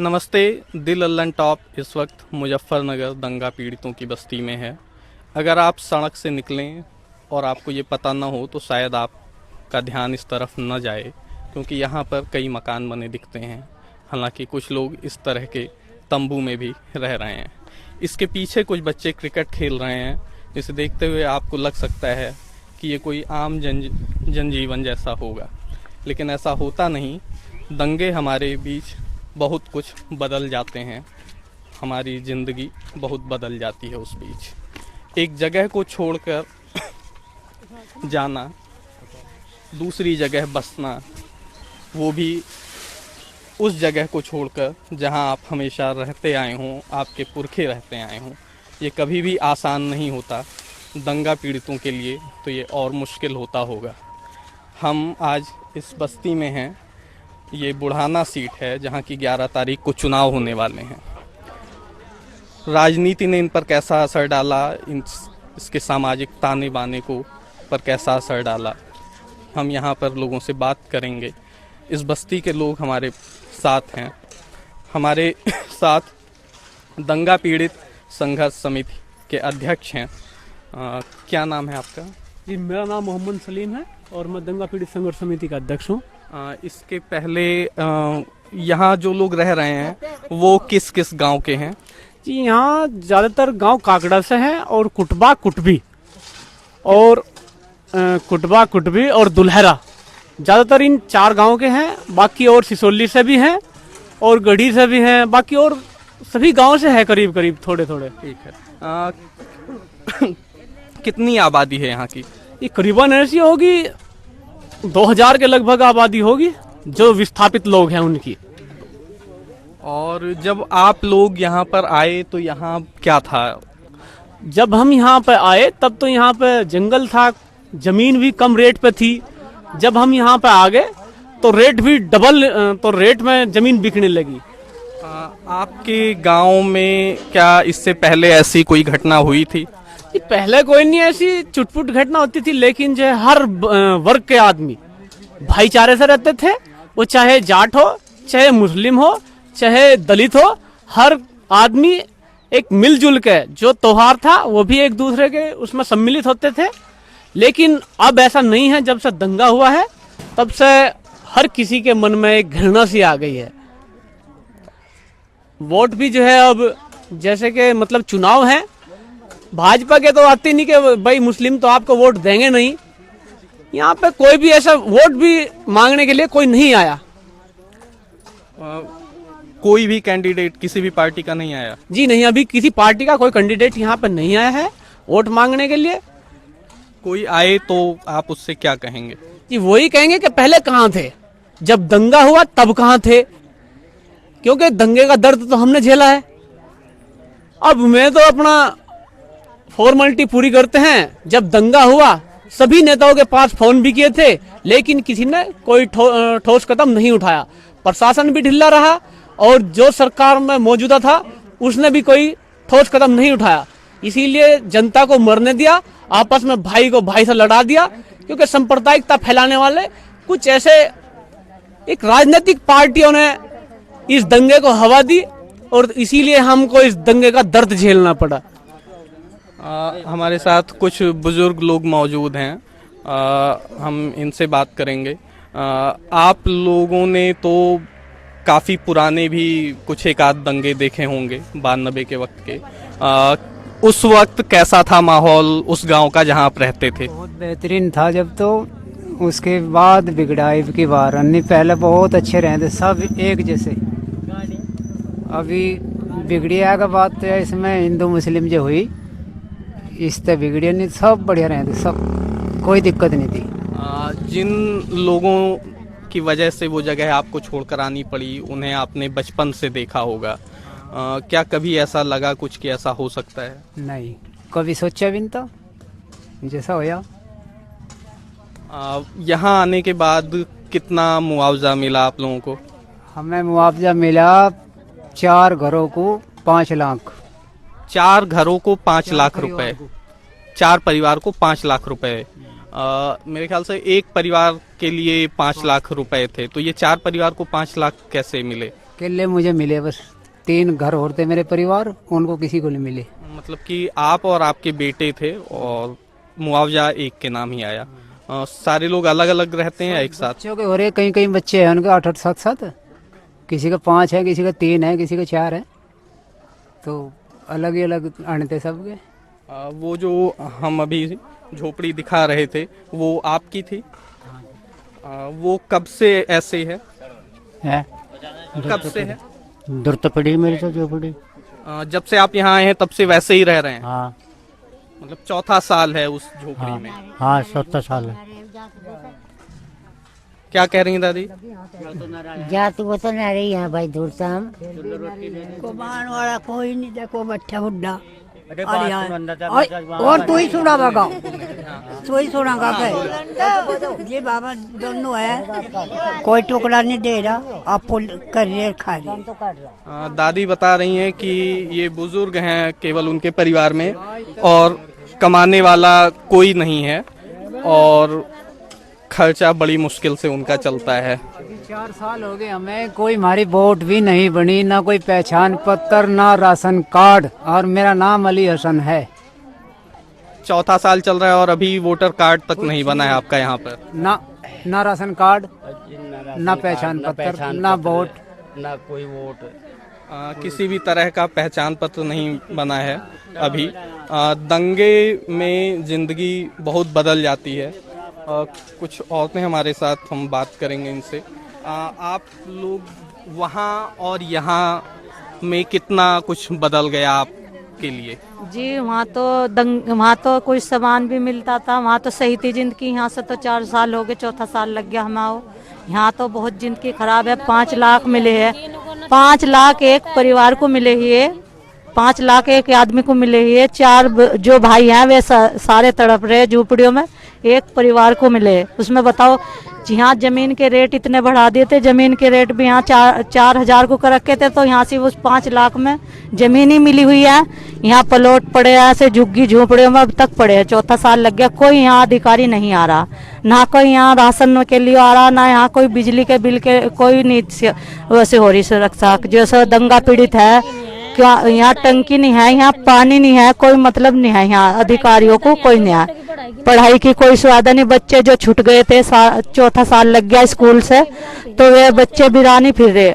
नमस्ते। दिल Allen top इस वक्त मुजफ्फरनगर दंगा पीड़ितों की बस्ती में है। अगर आप सड़क से निकलें और आपको ये पता ना हो तो शायद आपका ध्यान इस तरफ न जाए, क्योंकि यहाँ पर कई मकान बने दिखते हैं। हालांकि कुछ लोग इस तरह के तंबू में भी रह रहे हैं। इसके पीछे कुछ बच्चे क्रिकेट खेल रहे हैं, जिसे देखते हुए आपको लग सकता है कि ये कोई आम जनजीवन जैसा होगा, लेकिन ऐसा होता नहीं। दंगे हमारे बीच बहुत कुछ बदल जाते हैं, हमारी ज़िंदगी बहुत बदल जाती है उस बीच। एक जगह को छोड़कर जाना, दूसरी जगह बसना, वो भी उस जगह को छोड़कर जहां आप हमेशा रहते आए हों, आपके पुरखे रहते आए हों, ये कभी भी आसान नहीं होता। दंगा पीड़ितों के लिए तो ये और मुश्किल होता होगा। हम आज इस बस्ती में हैं। ये बुढ़ाना सीट है जहां की 11 तारीख को चुनाव होने वाले हैं। राजनीति ने इन पर कैसा असर डाला, इसके सामाजिक ताने बाने को पर कैसा असर डाला, हम यहाँ पर लोगों से बात करेंगे। इस बस्ती के लोग हमारे साथ हैं। हमारे साथ दंगा पीड़ित संघर्ष समिति के अध्यक्ष हैं। क्या नाम है आपका? जी, मेरा नाम मोहम्मद सलीम है और मैं दंगा पीड़ित संघर्ष समिति का अध्यक्ष हूँ। इसके पहले यहाँ जो लोग रह रहे हैं वो किस किस गांव के हैं? जी, यहाँ ज़्यादातर गांव काकड़ा से हैं और कुटबा कुटबी और दुल्हरा, ज़्यादातर इन 4 गांव के हैं। बाकी और सिसोली से भी हैं और गढ़ी से भी हैं, बाकी और सभी गांव से है करीब करीब थोड़े थोड़े। ठीक है। कितनी आबादी है यहाँ की? ये करीबन ऐसी होगी 2000 के लगभग आबादी होगी, जो विस्थापित लोग हैं उनकी। और जब आप लोग यहाँ पर आए तो यहाँ क्या था? जब हम यहाँ पे आए तब तो यहाँ पे जंगल था, जमीन भी कम रेट पे थी। जब हम यहाँ पे आ गए तो रेट भी डबल, तो रेट में जमीन बिकने लगी। आपके गांव में क्या इससे पहले ऐसी कोई घटना हुई थी? पहले कोई नहीं ऐसी चुटपुट घटना होती थी, लेकिन जो हर वर्ग के आदमी भाईचारे से रहते थे। वो चाहे जाट हो, चाहे मुस्लिम हो, चाहे दलित हो, हर आदमी एक मिलजुल के जो त्योहार था वो भी एक दूसरे के उसमें सम्मिलित होते थे। लेकिन अब ऐसा नहीं है। जब से दंगा हुआ है तब से हर किसी के मन में एक घृणा सी आ गई है। वोट भी जो है अब जैसे कि मतलब चुनाव है, भाजपा के तो आते नहीं कि भाई मुस्लिम तो आपको वोट देंगे नहीं। यहाँ पे कोई भी ऐसा वोट भी मांगने के लिए कोई नहीं आया। कोई भी कैंडिडेट किसी भी पार्टी का नहीं आया? जी नहीं, अभी किसी पार्टी का कोई कैंडिडेट यहाँ पे नहीं आया है वोट मांगने के लिए। कोई आए तो आप उससे क्या कहेंगे? जी वही कहेंगे कि पहले कहाँ थे, जब दंगा हुआ तब कहाँ थे, क्योंकि दंगे का दर्द तो हमने झेला है। अब मैं तो अपना फॉर्मेलिटी पूरी करते हैं। जब दंगा हुआ सभी नेताओं के पास फोन भी किए थे, लेकिन किसी ने कोई ठोस कदम नहीं उठाया। प्रशासन भी ढिल्ला रहा और जो सरकार में मौजूदा था उसने भी कोई ठोस कदम नहीं उठाया। इसीलिए जनता को मरने दिया, आपस में भाई को भाई से लड़ा दिया, क्योंकि सांप्रदायिकता फैलाने वाले कुछ ऐसे एक राजनीतिक पार्टियों ने इस दंगे को हवा दी और इसीलिए हमको इस दंगे का दर्द झेलना पड़ा। हमारे साथ कुछ बुजुर्ग लोग मौजूद हैं। हम इनसे बात करेंगे। आप लोगों ने तो काफ़ी पुराने भी कुछ एक आध दंगे देखे होंगे 92 के वक्त के। उस वक्त कैसा था माहौल उस गांव का जहां आप रहते थे? बहुत बेहतरीन था। जब तो उसके बाद बिगड़ाई की बार नहीं, पहले बहुत अच्छे रहते सब एक जैसे। अभी बिगड़िया का बात तो इसमें हिंदू मुस्लिम जो हुई, इससे बिगड़िया नहीं, सब बढ़िया रहते, सब कोई दिक्कत नहीं थी। जिन लोगों की वजह से वो जगह आपको छोड़कर आनी पड़ी, उन्हें आपने बचपन से देखा होगा। क्या कभी ऐसा लगा कुछ कि ऐसा हो सकता है? नहीं, कभी सोचा भी नहीं था जैसा होया। यहाँ आने के बाद कितना मुआवजा मिला आप लोगों को? हमें मुआवजा मिला 4 घरों को 5 लाख। 4 घरों को 5 लाख रुपए, 4 परिवार को 5 लाख रुपए। मेरे ख्याल से एक परिवार के लिए 5 लाख रुपए थे, तो ये 4 परिवार को 5 लाख कैसे मिले? अकेले मुझे मिले बस, 3 घर और थे मेरे परिवार, उनको किसी को नहीं मिले। मतलब कि आप और आपके बेटे थे और मुआवजा एक के नाम ही आया। सारे लोग अलग अलग रहते हैं एक साथ? बच्चों के हो रहे, कई कई बच्चे हैं उनके 8-8 7-7, किसी का 5 है, किसी का 3 है, किसी का 4 है, तो अलग ही अलग आने सबके। वो जो हम अभी झोपड़ी दिखा रहे थे वो आपकी थी? वो कब से ऐसे है? कब से है? दूर तो पड़ी मेरी तो झोपड़ी। जब से आप यहाँ आए हैं तब से वैसे ही रह रहे हैं? हाँ मतलब चौथा साल है उस झोपड़ी में? हाँ 17 साल है। क्या कह रही हैं दादी? जात वो तो ना रही है भाई, दूर से हम कुमार वाला कोई नहीं, देखो बच्चा बुढ़ा अरे और यार और तू ही सुना बागा, तू ही सुना गा के ये बाबा दोनों है, कोई टुकड़ा नहीं दे रहा, आप कर रहे खा रहे। दादी बता रही हैं कि ये बुजुर्ग हैं केवल उनके परिवार में और कमाने वाला कोई नहीं है और खर्चा बड़ी मुश्किल से उनका चलता है। 4 साल हो गए हमें, कोई हमारी वोट भी नहीं बनी, ना कोई पहचान पत्र, ना राशन कार्ड, और मेरा नाम अली हसन है। चौथा साल चल रहा है और अभी वोटर कार्ड तक नहीं बना है आपका यहाँ पर? ना राशन कार्ड, ना पहचान पत्र, ना वोट, ना कोई वोट। किसी भी तरह का पहचान पत्र नहीं बना है अभी। दंगे में जिंदगी बहुत बदल जाती है। कुछ औरतें हमारे साथ, हम बात करेंगे इनसे। आप लोग वहाँ और यहाँ में कितना कुछ बदल गया आपके लिए? जी वहाँ तो कोई सामान भी मिलता था, वहाँ तो सही थी जिंदगी। यहाँ से तो 4 साल हो गए, चौथा साल लग गया हमारा। यहाँ तो बहुत जिंदगी खराब है। 5 लाख मिले हैं, 5 लाख एक परिवार को मिले ही है, 5 लाख एक आदमी को मिले ही है। 4 जो भाई हैं वे सारे तड़प रहे झूपड़ियों में, एक परिवार को मिले। उसमें बताओ, यहाँ जमीन के रेट इतने बढ़ा दिए थे, जमीन के रेट भी यहाँ 4,000 को कर रखे थे, तो यहाँ से उस 5 लाख में जमीन ही मिली हुई है। यहाँ प्लॉट पड़े हैं ऐसे झुग्गी झोपड़ियों में अब तक पड़े हैं। चौथा साल लग गया, कोई यहाँ अधिकारी नहीं आ रहा, ना कोई यहाँ राशन के लिए आ रहा, ना यहाँ कोई बिजली के बिल के कोई नहीं वैसे हो रही सुरक्षा। जैसे दंगा पीड़ित है, क्या यहाँ टंकी नहीं है, यहाँ पानी नहीं है, कोई मतलब नहीं है, यहाँ अधिकारियों को कोई नहीं है। पढ़ाई की कोई सुविधा नहीं। बच्चे जो छूट गए थे, चौथा साल लग गया स्कूल से, तो वे बच्चे बिरानी फिर रहे।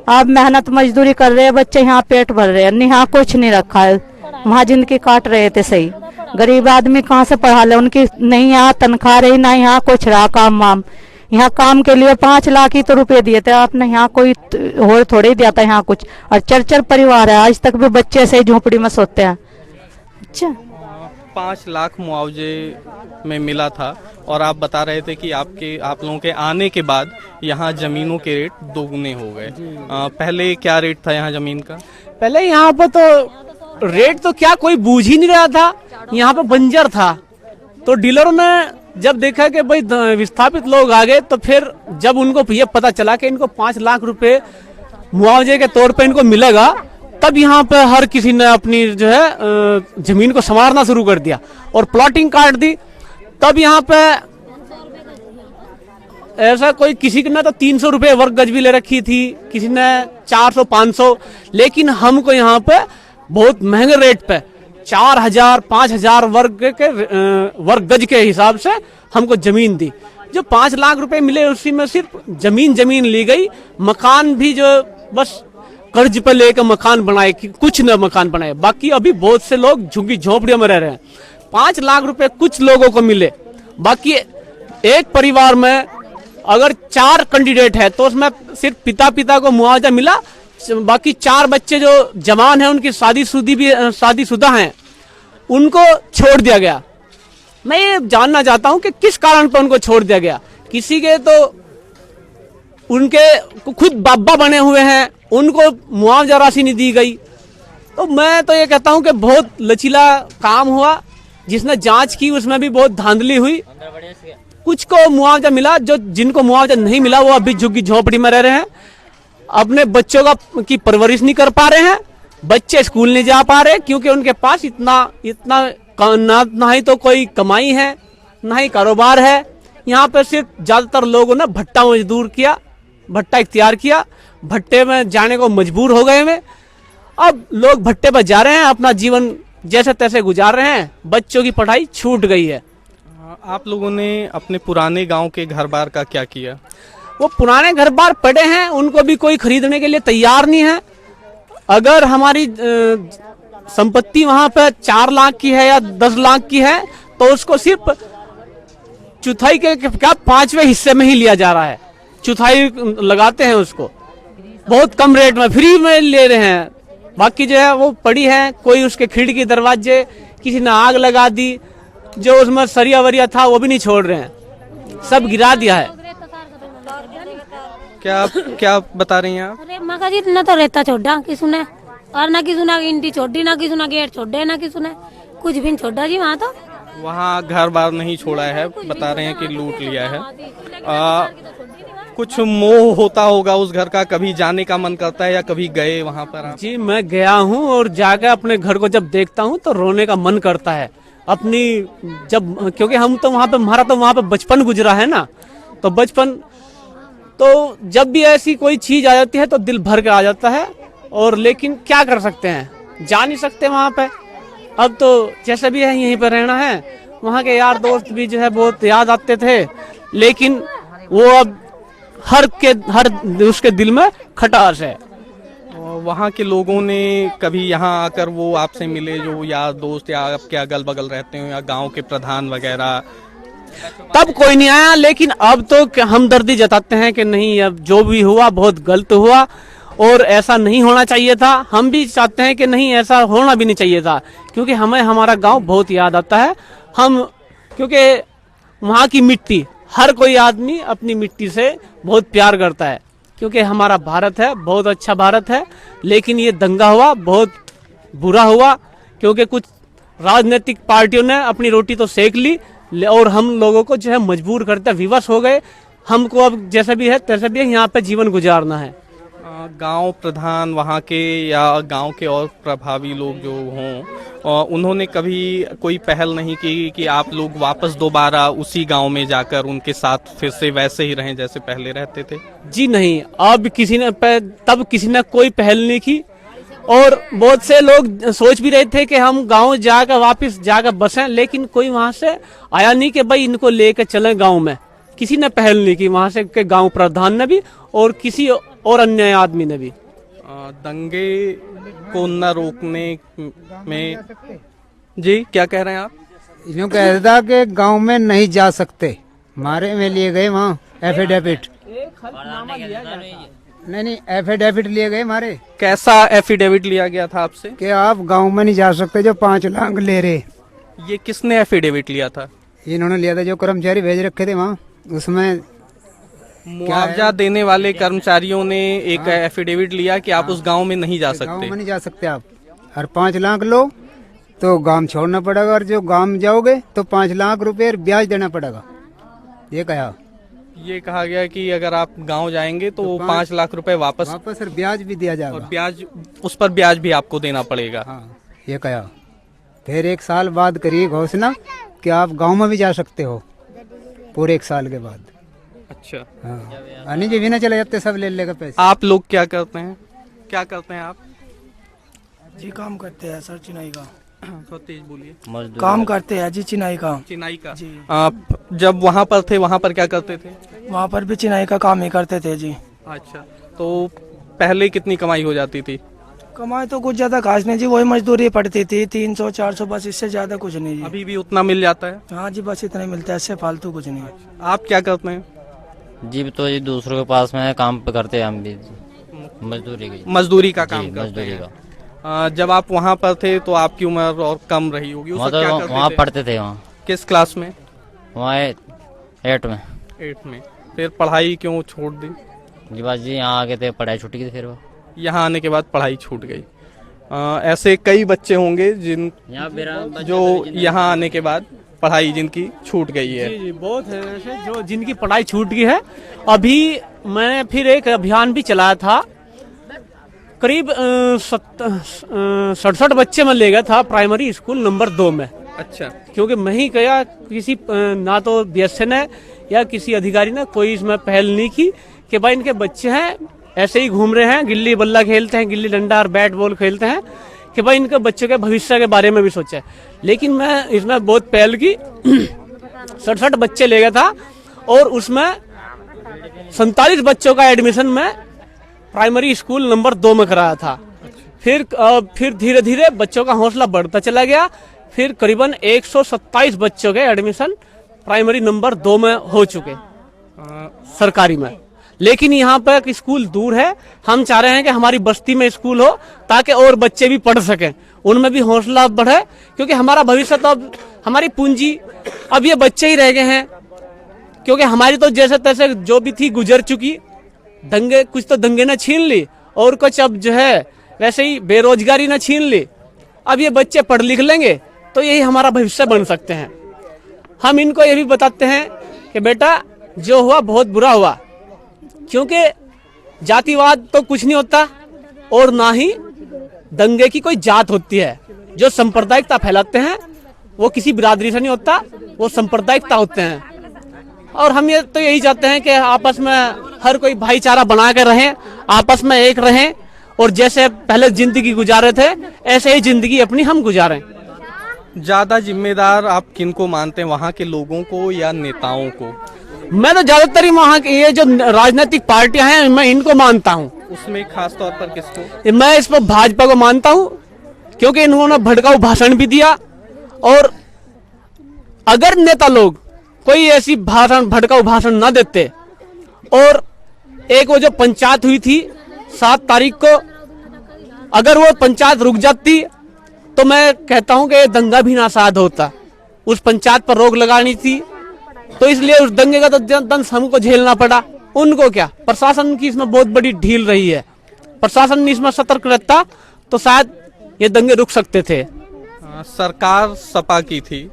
अब मेहनत मजदूरी कर रहे हैं बच्चे, यहाँ पेट भर रहे हैं, यहाँ कुछ नहीं रखा है। वहाँ जिंदगी काट रहे थे सही। गरीब आदमी कहाँ से पढ़ा ले, उनकी नहीं यहाँ तनख्वाह रही, ना यहाँ कुछ रहा काम वाम। यहाँ काम के लिए 5 लाख ही तो रुपए दिए थे आपने, यहाँ कोई और थोड़े ही दिया था यहाँ कुछ। और 4 परिवार है, आज तक भी बच्चे से झोपड़ी में सोते हैं। अच्छा 5 लाख मुआवजे में मिला था और आप बता रहे थे कि आप लोगों के आने के बाद यहाँ जमीनों के रेट दोगुने हो गए। पहले क्या रेट था यहाँ जमीन का? पहले यहाँ पर तो रेट तो क्या कोई बूझ ही नहीं रहा था, यहाँ पर बंजर था। तो डीलरों ने जब देखा कि भाई विस्थापित लोग आ गए, तो फिर जब उनको ये पता चला कि इनको 5 लाख रुपए मुआवजे के तौर पे इनको मिलेगा, तब यहाँ पे हर किसी ने अपनी जो है जमीन को संवारना शुरू कर दिया और प्लॉटिंग काट दी। तब यहाँ पे ऐसा कोई किसी ने तो 300 रुपए वर्ग गज भी ले रखी थी, किसी ने 400-500, लेकिन हमको यहाँ पे बहुत महंगे रेट पे 4,000-5,000 वर्ग गज के हिसाब से हमको जमीन दी। जो 5 लाख रुपए मिले उसी में सिर्फ जमीन ली गई। मकान भी जो बस कर्ज पे लेकर मकान बनाए, कुछ न मकान बनाए। बाकी अभी बहुत से लोग झुग्गी झोपड़ियों में रह रहे हैं। 5 लाख रुपए कुछ लोगों को मिले, बाकी एक परिवार में अगर 4 कैंडिडेट है तो उसमें सिर्फ पिता को मुआवजा मिला, बाकी 4 बच्चे जो जवान हैं उनकी शादीशुदा हैं, उनको छोड़ दिया गया। मैं ये जानना चाहता हूं कि किस कारण पर उनको छोड़ दिया गया। किसी के तो उनके खुद बाबा बने हुए हैं, उनको मुआवजा राशि नहीं दी गई। तो मैं तो ये कहता हूं कि बहुत लचीला काम हुआ। जिसने जांच की उसमें भी बहुत धांधली हुई। कुछ को मुआवजा मिला, जो जिनको मुआवजा नहीं मिला वो अभी झुग्गी झोपड़ी में रह रहे हैं, अपने बच्चों की परवरिश नहीं कर पा रहे हैं, बच्चे स्कूल नहीं जा पा रहे क्योंकि उनके पास इतना ना ही तो कोई कमाई है ना ही कारोबार है। यहाँ पे सिर्फ ज्यादातर लोगों ने भट्टा इख्तियार किया भट्टे में जाने को मजबूर हो गए हैं। अब लोग भट्टे पर जा रहे हैं, अपना जीवन जैसे तैसे गुजार रहे हैं, बच्चों की पढ़ाई छूट गई है। आप लोगों ने अपने पुराने गांव के घर बार का क्या किया? वो पुराने घर बार पड़े हैं, उनको भी कोई खरीदने के लिए तैयार नहीं है। अगर हमारी संपत्ति वहां पर 4 लाख की है या 10 लाख की है तो उसको सिर्फ चौथाई के क्या 5वें हिस्से में ही लिया जा रहा है। चौथाई लगाते हैं उसको, बहुत कम रेट में फ्री में ले रहे हैं। बाकी जो है वो पड़ी है, कोई उसके खिड़की दरवाजे किसी ने आग लगा दी, जो उसमें सरिया वरिया था वो भी नहीं छोड़ रहे हैं, सब गिरा दिया है। क्या बता रही हैं आप? अरे मगा जी ना तो रहता छोड़ा किसु ने, और ना किसु ना इंटी छोड़ी, ना किसु ना गेट छोड़े, ना किसु ने कुछ भी छोड़ा जी। वहाँ तो वहाँ घर बार नहीं छोड़ा है, बता रहे हैं कि लूट लिया है। कुछ मोह होता होगा उस घर का, कभी जाने का मन करता है या कभी गए वहाँ पर आप? जी मैं गया हूँ और जाकर अपने घर को जब देखता हूँ तो रोने का मन करता है अपनी, जब क्योंकि हम तो वहाँ पे, हमारा तो वहाँ पे बचपन गुजरा है ना, तो बचपन तो जब भी ऐसी कोई चीज आ जाती है तो दिल भर के आ जाता है। और लेकिन क्या कर सकते हैं, जा नहीं सकते वहाँ पे। अब तो जैसे भी है यहीं पर रहना है। वहाँ के यार दोस्त भी जो है बहुत याद आते थे, लेकिन वो अब हर उसके दिल में खटास है। वहाँ के लोगों ने कभी यहाँ आकर वो आपसे मिले, जो यार दोस्त या आपके अगल बगल रहते हो या गांव के प्रधान वगैरह? तब कोई नहीं आया, लेकिन अब तो हमदर्दी जताते हैं कि नहीं, अब जो भी हुआ बहुत गलत हुआ और ऐसा नहीं होना चाहिए था। हम भी चाहते हैं कि नहीं, ऐसा होना भी नहीं चाहिए था, क्योंकि हमें हमारा गांव बहुत याद आता है। हम क्योंकि वहाँ की मिट्टी, हर कोई आदमी अपनी मिट्टी से बहुत प्यार करता है, क्योंकि हमारा भारत है, बहुत अच्छा भारत है। लेकिन ये दंगा हुआ, बहुत बुरा हुआ, क्योंकि कुछ राजनीतिक पार्टियों ने अपनी रोटी तो सेक ली और हम लोगों को जो है मजबूर करते विवश हो गए। हमको अब जैसे भी है तैसे भी यहाँ पे जीवन गुजारना है। गांव प्रधान वहाँ के या गांव के और प्रभावी लोग जो हों, उन्होंने कभी कोई पहल नहीं की कि आप लोग वापस दोबारा उसी गांव में जाकर उनके साथ फिर से वैसे ही रहें जैसे पहले रहते थे? जी नहीं, अब किसी ने कोई पहल नहीं की। और बहुत से लोग सोच भी रहे थे कि हम गांव जाकर वापस जाकर बसें, लेकिन कोई वहां से आया नहीं कि भाई इनको लेकर चलें गांव में। किसी ने पहल नहीं की वहां से, के गांव प्रधान ने भी और किसी और अन्य आदमी ने भी। दंगे को न रोकने में जी क्या कह रहे हैं आप? इन्हों कह था कि गांव में नहीं जा सकते, मारे में लिए गए वहाँ एफिडेविट, नहीं एफिडेविट लिए गए मारे। कैसा एफिडेविट लिया गया था आपसे? कि आप गांव में नहीं जा सकते, जो 5 लाख ले रहे। ये किसने एफिडेविट लिया था? इन्होंने लिया था जो कर्मचारी भेज रखे थे वहाँ, उसमें मुआवजा देने वाले कर्मचारियों ने एक एफिडेविट लिया कि आप उस गांव में नहीं जा सकते। गांव में नहीं जा सकते आप, और 5 लाख लो तो गांव छोड़ना पड़ेगा, और जो गांव जाओगे तो 5 लाख रुपए ब्याज देना पड़ेगा। ये कहा गया कि अगर आप गांव जाएंगे तो 5 लाख रुपए वापस और ब्याज भी दिया जाएगा, और ब्याज, उस पर ब्याज भी आपको देना पड़ेगा। हाँ, ये कहा। फिर 1 साल बाद करिए घोषणा कि आप गांव में भी जा सकते हो, पूरे 1 साल के बाद। अच्छा, हाँ, अन्य जी भी ना चले जाते, सब ले लेगा पैसे। आप लोग क्या करते हैं आप? जी काम करते हैं सर, चिनाई का। तो तेज बोलिए। काम करते हैं जी, चिनाई का जी। आप जब वहाँ पर थे, वहाँ पर क्या करते थे? वहाँ पर भी चिनाई का काम ही करते थे जी। अच्छा, तो पहले कितनी कमाई हो जाती थी? कमाई तो कुछ ज्यादा खास नहीं जी, वही मजदूरी पड़ती थी 300-400, बस, इससे ज्यादा कुछ नहीं जी। अभी भी उतना मिल जाता है? हाँ जी, बस इतना ही मिलता है, इससे फालतू कुछ नहीं। आप क्या करते हैं? जी तो ये दूसरों के पास में काम पे करते हैं हम भी, मजदूरी का काम करते हैं। जब आप वहाँ पर थे तो आपकी उम्र और कम रही होगी, वहाँ पढ़ते थे। वहाँ किस क्लास में? वहाँ 8 में। 8 में। फिर पढ़ाई क्यों छोड़ दी? जी बात जी, यहाँ आगे थे, पढ़ाई छूट गई, फिर वो यहाँ आने के बाद पढ़ाई छूट गई। ऐसे कई बच्चे होंगे जो यहाँ आने के बाद पढ़ाई जिनकी छूट गई है। जी बहुत है ऐसे जो जिनकी पढ़ाई छूट गई है। अभी मैंने फिर एक अभियान भी चलाया था, करीब 67 बच्चे मैं ले गया था प्राइमरी स्कूल नंबर 2 में। अच्छा, क्योंकि मैं ही गया, किसी ना तो BSN है या किसी अधिकारी ने कोई इसमें पहल नहीं की कि भाई इनके बच्चे हैं ऐसे ही घूम रहे हैं, गिल्ली बल्ला खेलते हैं, गिल्ली डंडा और बैट बॉल खेलते हैं कि भाई इनके बच्चों के भविष्य के बारे में भी सोचा है। लेकिन मैं इसमें बहुत पहल की 67 बच्चे ले गया था और उसमें 47 बच्चों का एडमिशन मैं प्राइमरी स्कूल नंबर 2 में कराया था। फिर धीरे धीरे बच्चों का हौसला बढ़ता चला गया, फिर करीबन 127 बच्चों के एडमिशन प्राइमरी नंबर 2 में हो चुके सरकारी में। लेकिन यहाँ पर एक स्कूल दूर है, हम चाह रहे हैं कि हमारी बस्ती में स्कूल हो ताकि और बच्चे भी पढ़ सकें, उनमें भी हौसला बढ़े, क्योंकि हमारा भविष्य तो अब हमारी पूंजी अब ये बच्चे ही रह गए हैं। क्योंकि हमारी तो जैसे तैसे जो भी थी गुजर चुकी, दंगे कुछ तो दंगे ने छीन ली और कुछ अब जो है वैसे ही बेरोजगारी ने छीन ली। अब ये बच्चे पढ़ लिख लेंगे तो यही हमारा भविष्य बन सकते हैं। हम इनको ये भी बताते हैं कि बेटा जो हुआ बहुत बुरा हुआ, क्योंकि जातिवाद तो कुछ नहीं होता और ना ही दंगे की कोई जात होती है। जो सांप्रदायिकता फैलाते हैं वो किसी बिरादरी से नहीं होता, वो सांप्रदायिकता होते हैं। और हम ये तो यही चाहते हैं कि आपस में हर कोई भाईचारा बना के रहें, आपस में एक रहें और जैसे पहले जिंदगी गुजारे थे ऐसे ही जिंदगी अपनी हम गुजारें। ज़्यादा जिम्मेदार आप किन को मानते हैं, वहाँ के लोगों को या नेताओं को? मैं तो ज्यादातर ही वहाँ की ये जो राजनीतिक पार्टियां हैं मैं इनको मानता हूँ। उसमें खास तौर पर किसको? मैं इस पर भाजपा को मानता हूँ, क्योंकि इन्होंने भड़काऊ भाषण भी दिया। और अगर नेता लोग कोई ऐसी भड़काऊ भाषण ना देते और एक वो जो पंचायत हुई थी 7 तारीख को, अगर वो पंचायत रुक जाती तो मैं कहता हूं कि दंगा भी ना साध होता। उस पंचायत पर रोक लगानी थी, तो इसलिए उस दंगे का तो दंश हमको झेलना पड़ा। उनको क्या, प्रशासन की इसमें बहुत बड़ी ढील रही है। प्रशासन इसमें सतर्क रहता तो शायद ये दंगे रुक सकते थे। सरकार सपा की थी,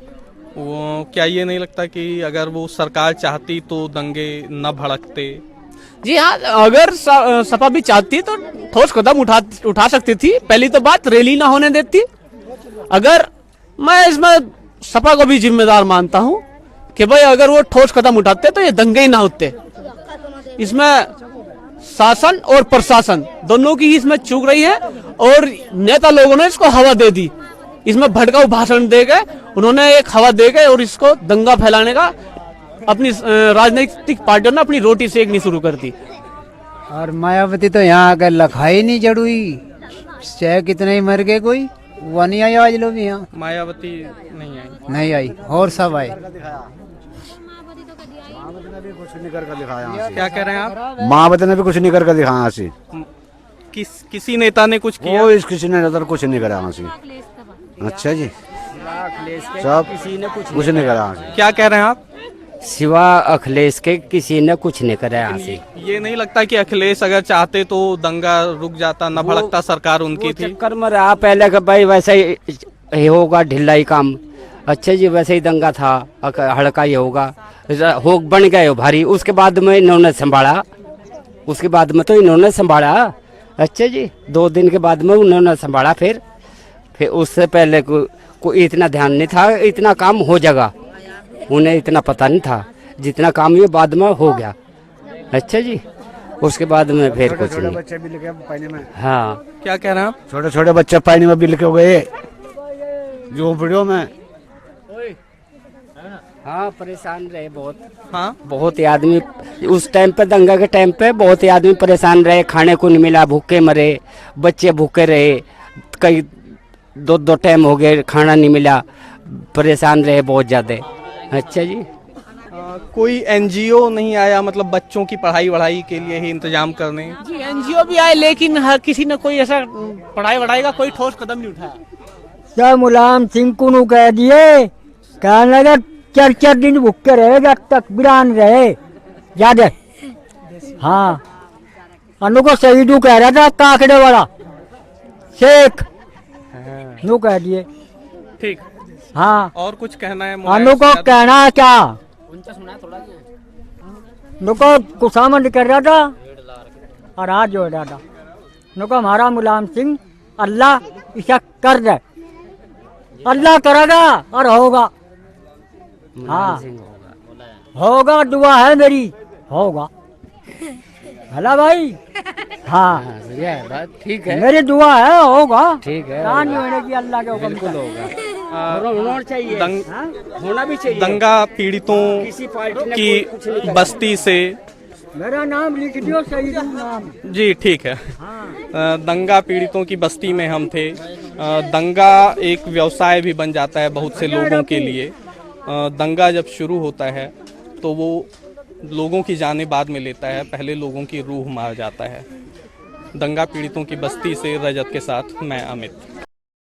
वो क्या ये नहीं लगता कि अगर वो सरकार चाहती तो दंगे न भड़कते? जी हाँ, अगर सपा भी चाहती तो ठोस कदम उठा सकती थी। पहली तो बात रैली ना होने देती। अगर मैं इसमें सपा को भी जिम्मेदार मानता हूं कि भाई अगर वो ठोस कदम उठाते तो ये दंगे ही ना होते। इसमें शासन और प्रशासन दोनों की ही इसमें चूक रही है और नेता लोगों ने इसको हवा दे दी। इसमें भड़काऊ भाषण देके उन्होंने एक हवा देके और इसको दंगा फैलाने का अपनी राजनीतिक पार्टियों ने अपनी रोटी सेकनी शुरू कर दी। और मायावती तो यहाँ आकर लखाई नहीं जड़ुई, चाहे कितने ही मर गए कोई वो नहीं आई आज लोग यहाँ। मायावती नहीं आई और सब आए। कुछ नहीं करके दिखाया। क्या कह रहे हैं आप? मायावती ने भी कुछ नहीं करके दिखाया से। किसी नेता ने कुछ किया? किसी ने नजर कुछ नहीं करा से। अच्छा जी, सब किसी ने कुछ नहीं करा। क्या कह रहे हैं आप? सिवा अखिलेश के किसी ने कुछ नहीं करा यहाँ से। ये नहीं लगता कि अखिलेश अगर चाहते तो दंगा रुक जाता, न भड़कता? सरकार उनकी थी। चक्कर में रहा पहले का भाई वैसे ही होगा ढिलाई काम। अच्छा जी, वैसे ही दंगा था, हड़का ही होगा, हो बन गए हो भारी। उसके बाद में इन्होंने संभाला, उसके बाद में तो इन्होंने संभाला। अच्छा जी, 2 दिन के बाद में उन्होंने संभाला। फिर उससे पहले को इतना ध्यान नहीं था, इतना काम हो जाएगा उन्हें इतना पता नहीं था जितना काम ये बाद में हो गया। अच्छा जी, उसके बाद में फिर कुछ नहीं। बच्चे भी लिखे पानी में। हाँ, क्या कह रहे हैं आप? छोटे छोटे बच्चे पानी में भी लिखे हुए झोपड़ियों में। हाँ, परेशान रहे बहुत। हाँ, बहुत ही आदमी उस टाइम पे, दंगा के टाइम पे बहुत ही आदमी परेशान रहे। खाने को नहीं मिला, भूखे मरे, बच्चे भूखे रहे, कई 2 टाइम हो गए खाना नहीं मिला, परेशान रहे बहुत ज्यादा। अच्छा जी, कोई एनजीओ नहीं आया मतलब बच्चों की पढ़ाई वढ़ाई के लिए ही इंतजाम करने? जी, एनजीओ भी आए लेकिन हर किसी ने कोई ऐसा पढ़ाई वढ़ाई का कोई ठोस कदम नहीं उठाया। क्या मुलायम सिंह को कह दिए, कहने लगा 4 दिन भूखे रहे जब तक बिरान रहे ज्यादा। हाँ, अनु को शहीदू कह रहा था काकड़े वाला शेख नू कह दिए। ठीक। हाँ, और कुछ कहना है? अनु को कहना है क्या, नुको कुसामंद कर रहा था और हाथ जोड़ रहा था। नुको हमारा मुलायम सिंह अल्लाह इसे कर दे, अल्लाह करेगा और होगा। हाँ, होगा, दुआ है मेरी, होगा। भला भाई। हाँ ये है बात, ठीक है, मेरी दुआ है होगा। ठीक है, कहाँ नहीं होने की अल्लाह के हुक्म बिल्कुल से। होगा। होना चाहिए, होना भी चाहिए। दंगा पीड़ितों किसी पार्टी ने की कोई कुछ नहीं कहा। बस्ती से मेरा नाम लिख दियो, सही नाम। जी ठीक है। दंगा पीड़ितों की बस्ती में हम थे। दंगा एक व्यवसाय भी बन जाता है बहुत से लोगों के लिए। दंगा जब शुरू होता है तो वो लोगों की जानें बाद में लेता है, पहले लोगों की रूह मार जाता है। दंगा पीड़ितों की बस्ती से रजत के साथ मैं अमित।